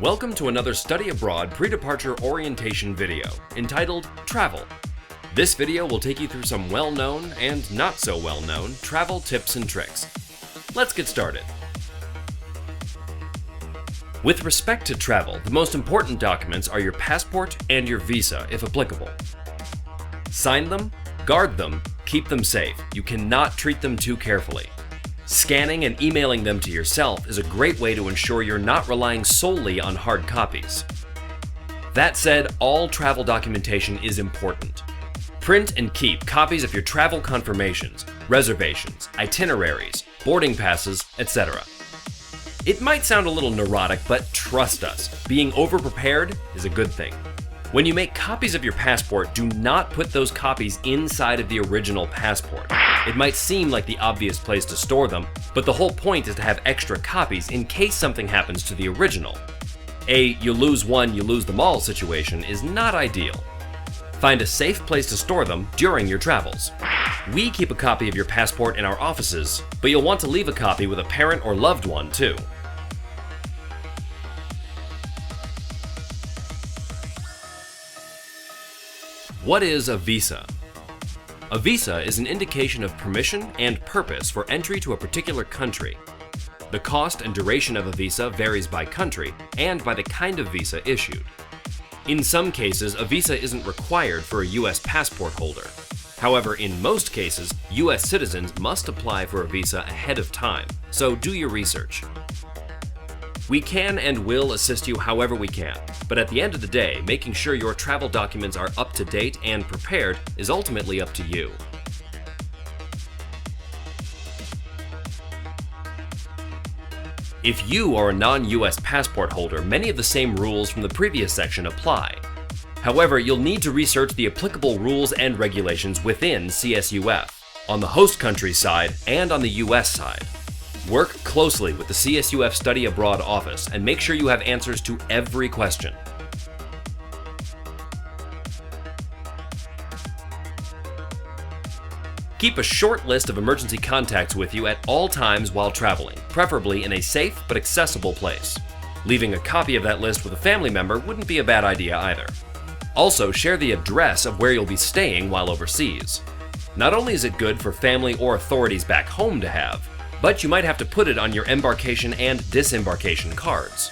Welcome to another Study Abroad Pre-Departure Orientation video, entitled Travel. This video will take you through some well-known and not so well-known travel tips and tricks. Let's get started. With respect to travel, the most important documents are your passport and your visa, if applicable. Sign them, guard them, keep them safe. You cannot treat them too carefully. Scanning and emailing them to yourself is a great way to ensure you're not relying solely on hard copies. That said, all travel documentation is important. Print and keep copies of your travel confirmations, reservations, itineraries, boarding passes, etc. It might sound a little neurotic, but trust us, being over-prepared is a good thing. When you make copies of your passport, do not put those copies inside of the original passport. It might seem like the obvious place to store them, but the whole point is to have extra copies in case something happens to the original. A you lose one, you lose them all situation is not ideal. Find a safe place to store them during your travels. We keep a copy of your passport in our offices, but you'll want to leave a copy with a parent or loved one too. What is a visa? A visa is an indication of permission and purpose for entry to a particular country. The cost and duration of a visa varies by country and by the kind of visa issued. In some cases, a visa isn't required for a US passport holder. However, in most cases, US citizens must apply for a visa ahead of time, so do your research. We can and will assist you however we can, but at the end of the day, making sure your travel documents are up to date and prepared is ultimately up to you. If you are a non-US passport holder, many of the same rules from the previous section apply. However, you'll need to research the applicable rules and regulations within CSUF, on the host country side and on the US side. Work closely with the CSUF Study Abroad office and make sure you have answers to every question. Keep a short list of emergency contacts with you at all times while traveling, preferably in a safe but accessible place. Leaving a copy of that list with a family member wouldn't be a bad idea either. Also, share the address of where you'll be staying while overseas. Not only is it good for family or authorities back home to have, but you might have to put it on your embarkation and disembarkation cards.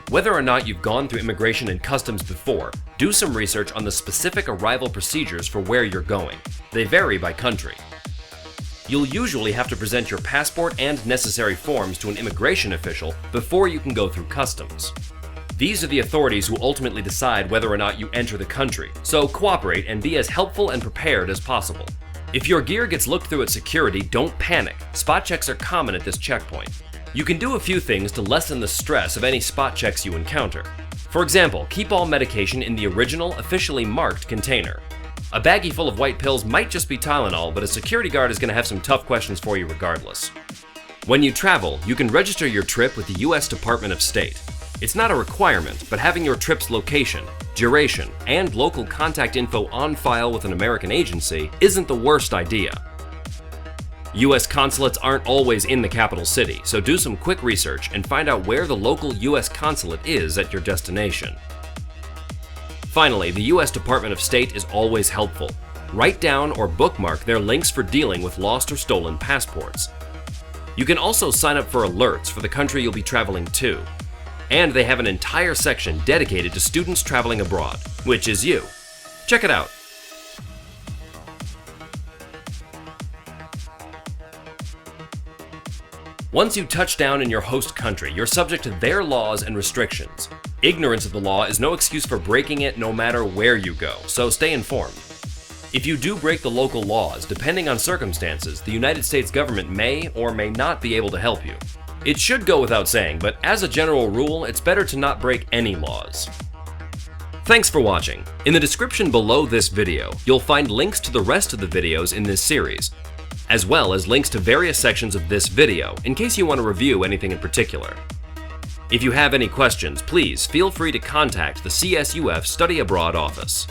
Whether or not you've gone through immigration and customs before, do some research on the specific arrival procedures for where you're going. They vary by country. You'll usually have to present your passport and necessary forms to an immigration official before you can go through customs. These are the authorities who ultimately decide whether or not you enter the country, so cooperate and be as helpful and prepared as possible. If your gear gets looked through at security, don't panic. Spot checks are common at this checkpoint. You can do a few things to lessen the stress of any spot checks you encounter. For example, keep all medication in the original, officially marked container. A baggie full of white pills might just be Tylenol, but a security guard is going to have some tough questions for you regardless. When you travel, you can register your trip with the US Department of State. It's not a requirement, but having your trip's location, duration, and local contact info on file with an American agency isn't the worst idea. US consulates aren't always in the capital city, so do some quick research and find out where the local US consulate is at your destination. Finally, the US Department of State is always helpful. Write down or bookmark their links for dealing with lost or stolen passports. You can also sign up for alerts for the country you'll be traveling to. And they have an entire section dedicated to students traveling abroad, which is you. Check it out. Once you touch down in your host country, you're subject to their laws and restrictions. Ignorance of the law is no excuse for breaking it no matter where you go, so stay informed. If you do break the local laws, depending on circumstances, the United States government may or may not be able to help you. It should go without saying, but as a general rule, it's better to not break any laws. Thanks for watching. In the description below this video, you'll find links to the rest of the videos in this series, as well as links to various sections of this video in case you want to review anything in particular. If you have any questions, please feel free to contact the CSUF Study Abroad office.